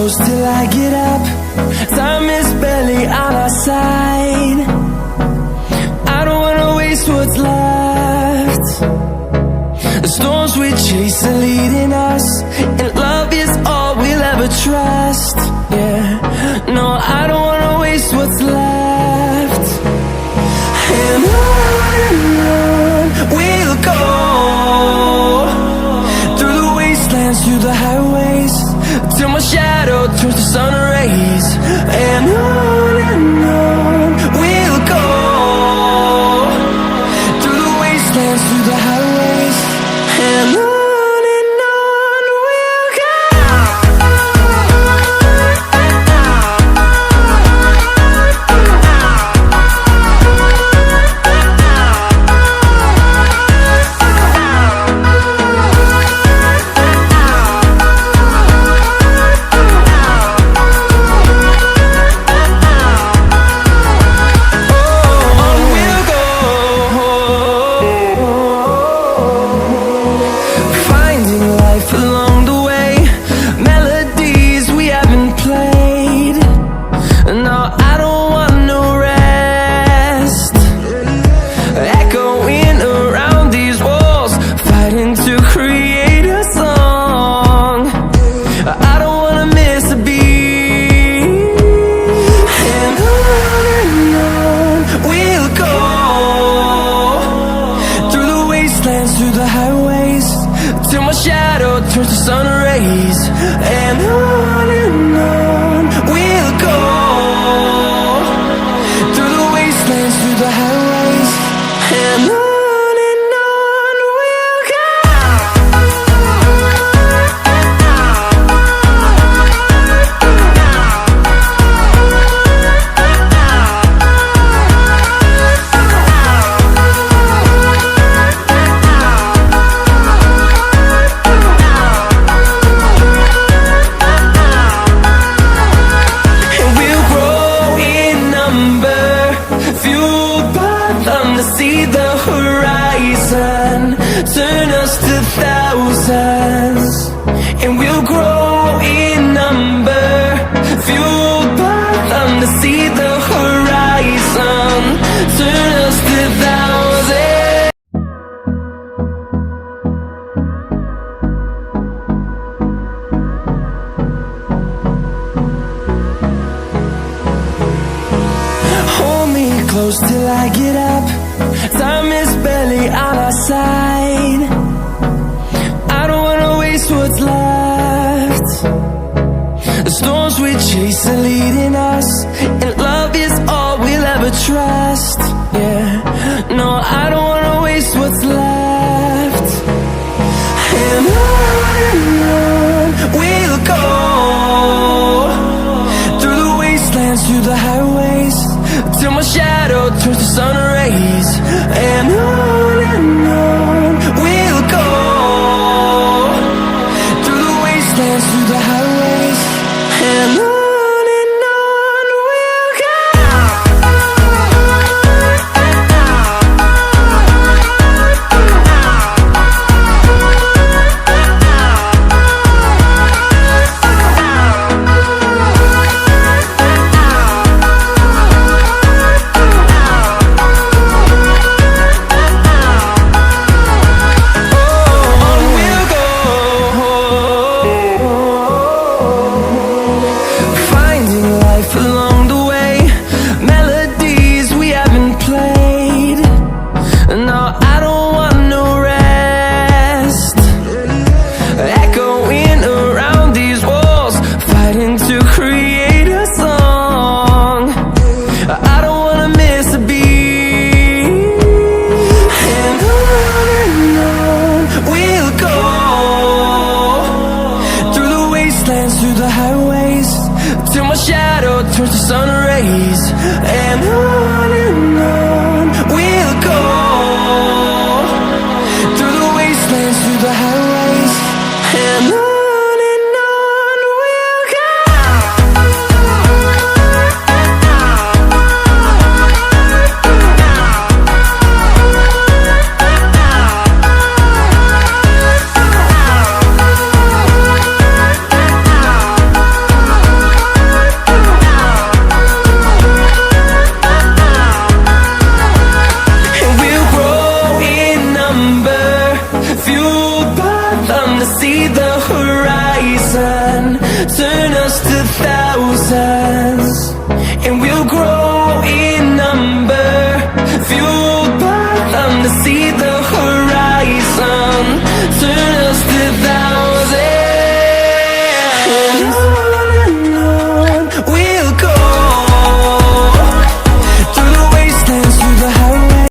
close till I get up. Time is barely on our side. I don't wanna waste what's left. The storms we chase are leading us, and love is all we'll ever trust. Yeah, no, I don't wanna waste what's left. And on we'll go, through the wastelands, through the highways, till my shadow turns to sun rays. And on we'll go, through the wastelands, through the highways, and on we'll go. Through the highways, till my shadow turns to sun rays. And on we'll go, through the wastelands, through the highways, and on we'll go. See the horizon, turn us to thousands, and we'll grow in number, fueled by them. To see the horizon, turn us to thousands. Hold me close till I get up. Time is barely on our side. I don't wanna waste what's left. The storms we chase are leading us, and love is all we'll ever trust. Yeah, no, I don't wanna waste what's left. And on we'll go, through the wastelands, through the highways, till my shadow turns to sun rays. And on we'll go, through the wastelands, through the highways, and on we'll go. Through the highways, till my shadow turns to sun rays. And on we'll go, through the wastelands, through the highways, and on we'll go. lead the horizon, turn us to thousands, and we'll grow